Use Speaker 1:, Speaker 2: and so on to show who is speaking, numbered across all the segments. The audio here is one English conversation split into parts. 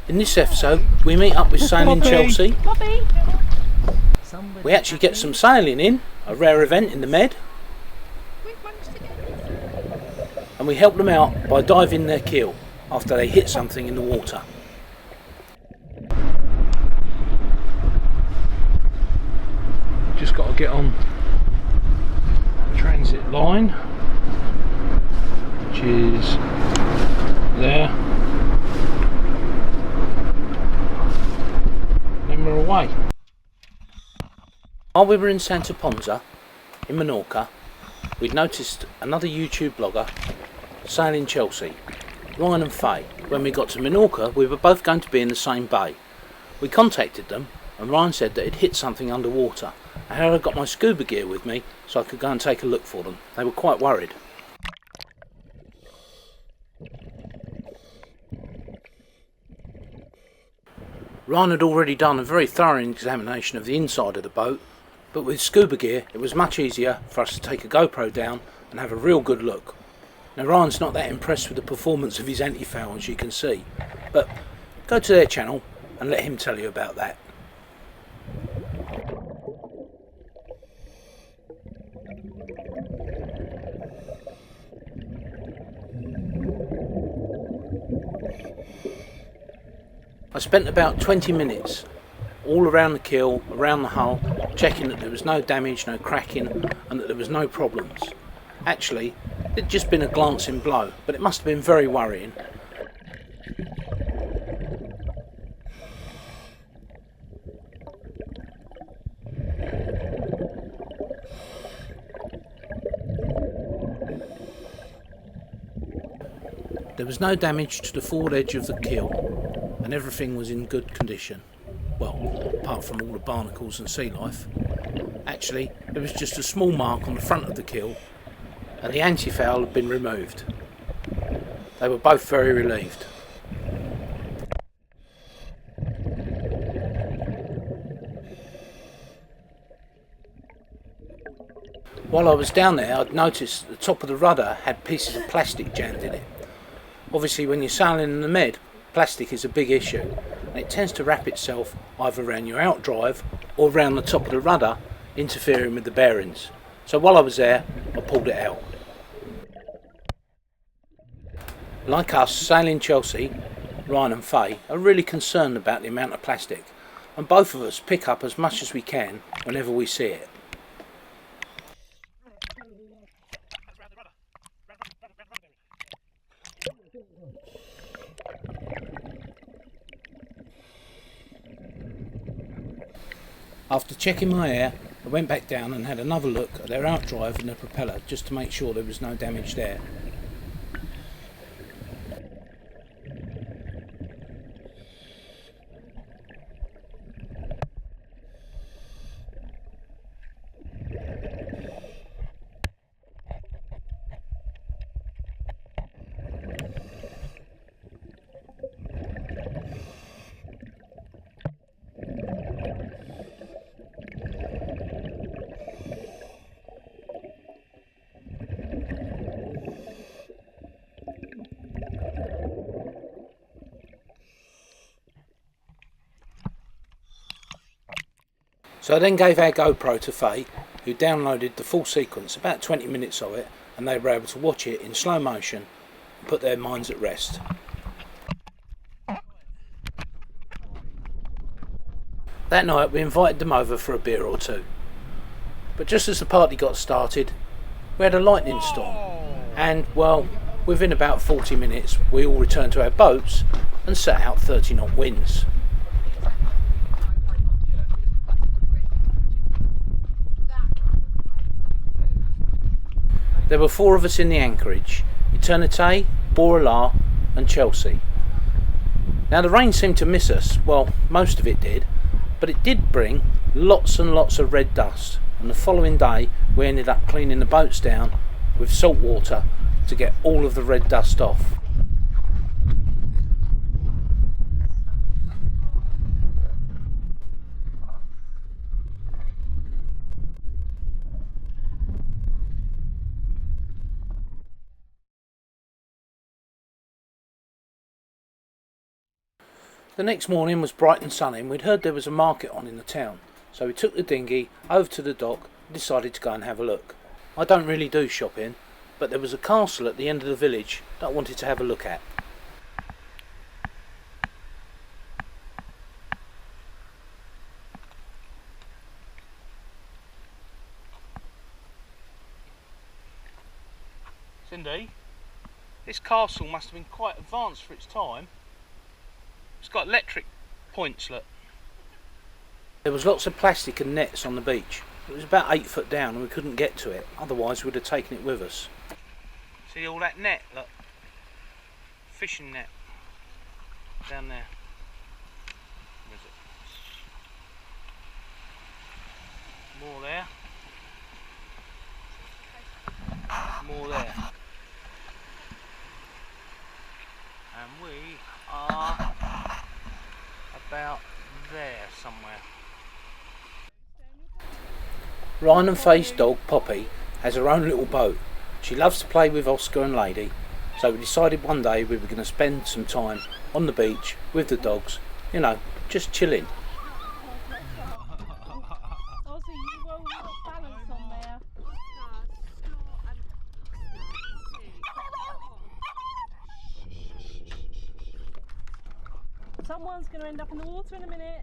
Speaker 1: In this episode we meet up with Sailing Chelsea. We actually get some sailing in, a rare event in the Med, and we help them out by diving their keel after they hit something in the water. Just got to get on the transit line, which is there. Then we're away. While we were in Santa Ponza, in Menorca, we'd noticed another YouTube blogger, Sailing Chelsea, Ryan and Faye. When we got to Menorca, we were both going to be in the same bay. We contacted them, and Ryan said that he'd hit something underwater. I had got my scuba gear with me so I could go and take a look for them. They were quite worried. Ryan had already done a very thorough examination of the inside of the boat, but with scuba gear it was much easier for us to take a GoPro down and have a real good look. Now Ryan's not that impressed with the performance of his anti-foul, as you can see, but go to their channel and let him tell you about that. I spent about 20 minutes all around the keel, around the hull, checking that there was no damage, no cracking, and that there was no problems. Actually, it'd just been a glancing blow, but it must have been very worrying. There was no damage to the forward edge of the keel, and everything was in good condition. Well, apart from all the barnacles and sea life. Actually, there was just a small mark on the front of the keel, and the anti-foul had been removed. They were both very relieved. While I was down there, I'd noticed the top of the rudder had pieces of plastic jammed in it. Obviously, when you're sailing in the Med, plastic is a big issue, and it tends to wrap itself either around your outdrive or around the top of the rudder, interfering with the bearings. So while I was there, I pulled it out. Like us, Sailing Chelsea, Ryan and Faye, are really concerned about the amount of plastic, and both of us pick up as much as we can whenever we see it. After checking my air, I went back down and had another look at their outdrive and the propeller just to make sure there was no damage there. So I then gave our GoPro to Faye, who downloaded the full sequence, about 20 minutes of it, and they were able to watch it in slow motion and put their minds at rest. That night we invited them over for a beer or two. But just as the party got started, we had a lightning storm, and well, within about 40 minutes we all returned to our boats and set out 30 knot winds. There were 4 of us in the anchorage: Eternité, Borla and Chelsea. Now the rain seemed to miss us, well, most of it did, but it did bring lots and lots of red dust, and the following day we ended up cleaning the boats down with salt water to get all of the red dust off. The next morning was bright and sunny and we'd heard there was a market on in the town, so we took the dinghy over to the dock and decided to go and have a look. I don't really do shopping, but there was a castle at the end of the village that I wanted to have a look at. Cindy, this castle must have been quite advanced for its time. It's got electric points, look. There was lots of plastic and nets on the beach. It was about 8 foot down and we couldn't get to it, otherwise we'd have taken it with us. See all that net, look. Fishing net. Down there. Where is it? More there. More there. And we are about there somewhere. Ryan and Faye's dog Poppy has her own little boat. She loves to play with Oscar and Lady, so we decided one day we were going to spend some time on the beach with the dogs, you know, just chilling.
Speaker 2: Someone's going to end up in the water in a minute.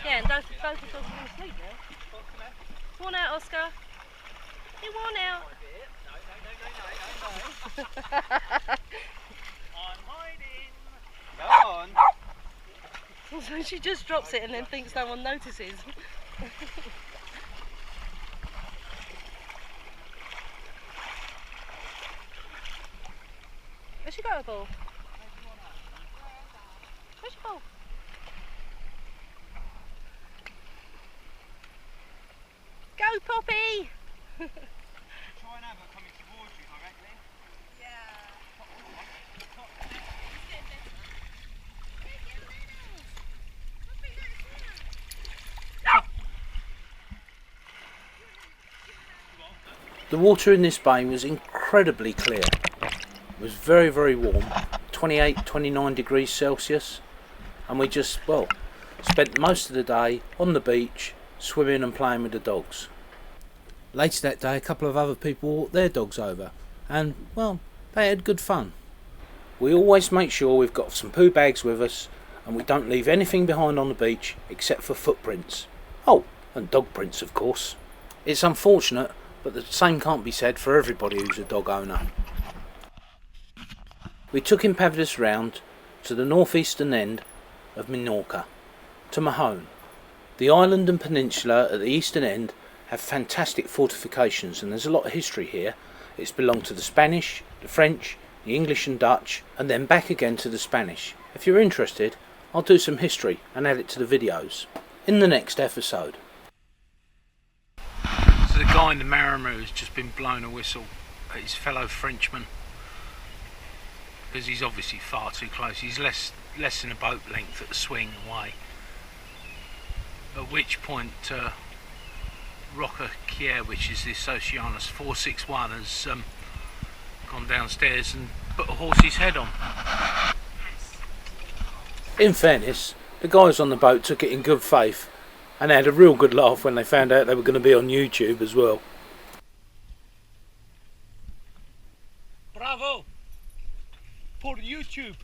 Speaker 2: Yeah, and don't focus on falling asleep now. Come on out, Oscar. You want out?
Speaker 3: No. I'm hiding. Go on.
Speaker 2: So she just drops it and then thinks no one notices. Where's she go, ball? Where's your ball? Go, Poppy!
Speaker 3: Try and have her coming towards you directly. Yeah.
Speaker 1: The water in this bay was incredibly clear. It was very, very warm, 28-29 degrees Celsius, and we just, well, spent most of the day on the beach swimming and playing with the dogs. Later that day a couple of other people walked their dogs over and, well, they had good fun. We always make sure we've got some poo bags with us and we don't leave anything behind on the beach except for footprints. Oh, and dog prints of course. It's unfortunate, but the same can't be said for everybody who's a dog owner. We took Impavidus round to the northeastern end of Minorca, to Mahone. The island and peninsula at the eastern end have fantastic fortifications and there's a lot of history here. It's belonged to the Spanish, the French, the English and Dutch, and then back again to the Spanish. If you're interested, I'll do some history and add it to the videos in the next episode. So the guy in the Mariner has just been blown a whistle at his fellow Frenchman because he's obviously far too close. He's less than a boat length at the swing away. At which point Roca Kier, which is the Oceanus 461, has gone downstairs and put a horse's head on. In fairness, the guys on the boat took it in good faith and had a real good laugh when they found out they were going to be on YouTube as well.
Speaker 3: Bravo! For YouTube!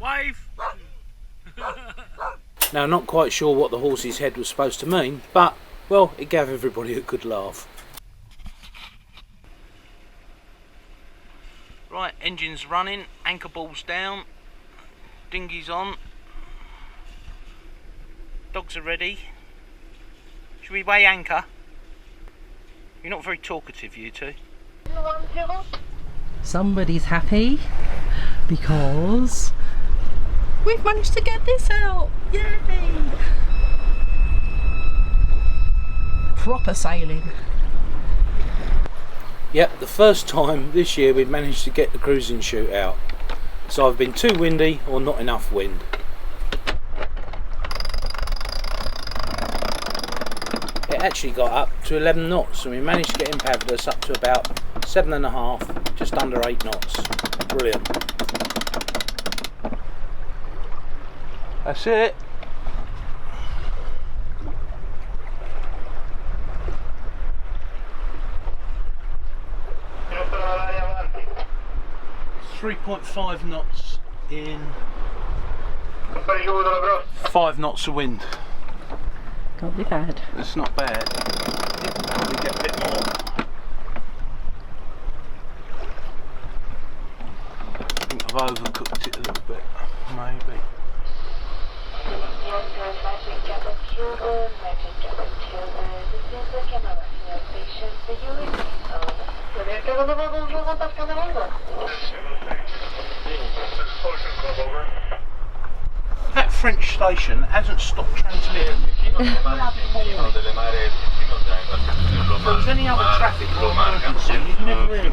Speaker 3: Wave!
Speaker 1: Now, not quite sure what the horse's head was supposed to mean, but, well, it gave everybody a good laugh. Right, engine's running, anchor ball's down, dinghy's on, dogs are ready. Should we weigh anchor? You're not very talkative, you two.
Speaker 2: Somebody's happy because we've managed to get this out. Yay! Proper sailing.
Speaker 1: Yep, the first time this year we've managed to get the cruising chute out. So I've been too windy or not enough wind. It actually got up to 11 knots and we managed to get Impavidus up to about 7.5, just under 8 knots. Brilliant. That's it. .5 knots in 5 knots of wind.
Speaker 2: Can't be bad.
Speaker 1: It's not bad. We get a bit more. I think I've overcooked it a little bit, maybe. That French station hasn't stopped transmitting. If there was any other traffic or emergency, you'd never hear it.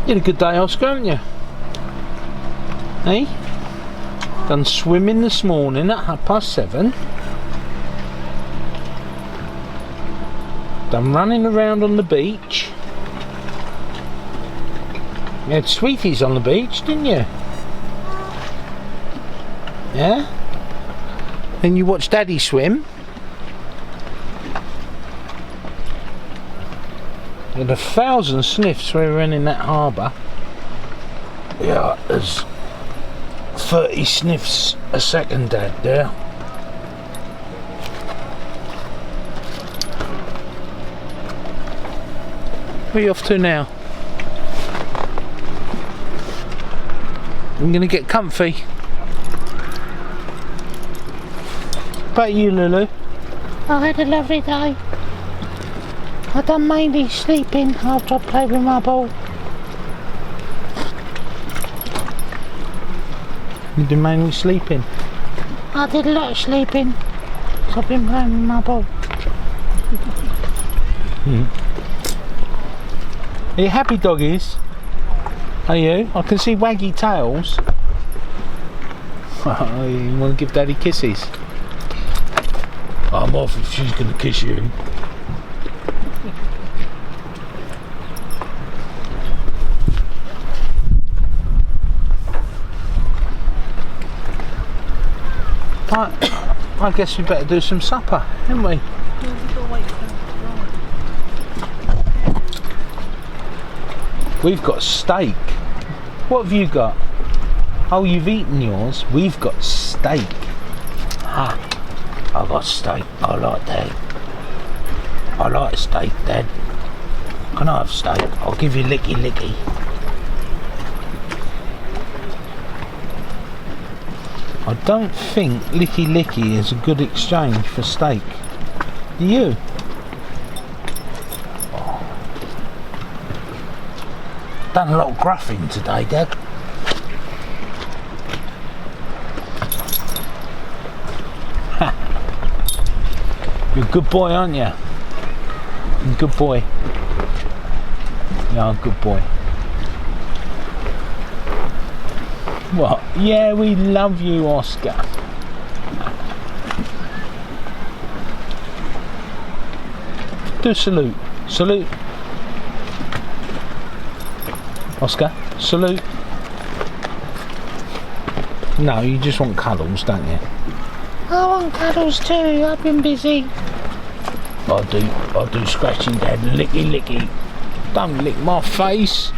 Speaker 1: You had a good day, Oscar, haven't you? Hey? Done swimming this morning at 7:30. Done running around on the beach. You had sweeties on the beach, didn't you? Yeah? Then you watched Daddy swim. You had 1,000 sniffs when we were in that harbour. Yeah, there's 30 sniffs a second, Dad, there. Where are you off to now? I'm gonna get comfy. What about you, Lulu?
Speaker 4: I had a lovely day. I done mainly sleeping after I played with my ball.
Speaker 1: You did mainly sleeping?
Speaker 4: I did a lot of sleeping, so I've been playing with my ball.
Speaker 1: Are you happy, doggies? Are you? I can see waggy tails. You want to give Daddy kisses? I'm off if she's going to kiss you. I guess we better do some supper, haven't we? We've got steak. What have you got? Oh, you've eaten yours. We've got steak. Ah, I got steak. I like that. I like steak, Dad. Can I have steak? I'll give you licky licky. I don't think licky licky is a good exchange for steak. Do you? Oh. Done a lot of gruffing today, Dad. You're a good boy, aren't you? You're a good boy. Yeah, good boy. What? Yeah, we love you, Oscar. Do a salute. Salute. Oscar, salute. No, you just want cuddles, don't you?
Speaker 4: I want cuddles too, I've been busy.
Speaker 1: I do scratching, Dad. Licky licky. Don't lick my face.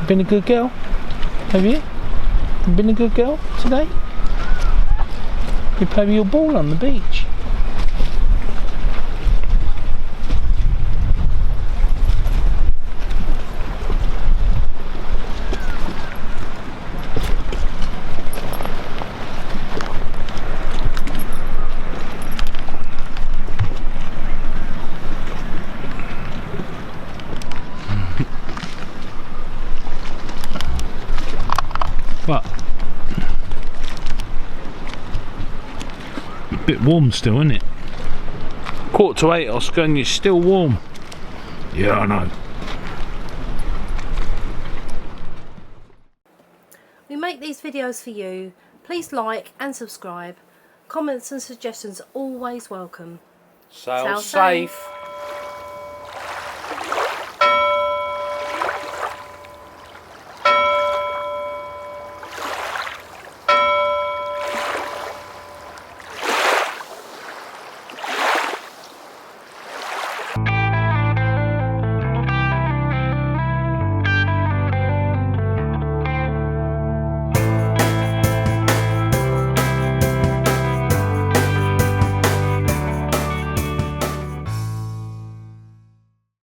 Speaker 1: Been a good girl? Have you? Been a good girl today? You play with your ball on the beach. What? Bit warm still, isn't it? 7:45, Oscar, and you're still warm. Yeah, I know.
Speaker 2: We make these videos for you. Please like and subscribe. Comments and suggestions always welcome.
Speaker 1: Sail
Speaker 2: Sail safe.
Speaker 1: safe.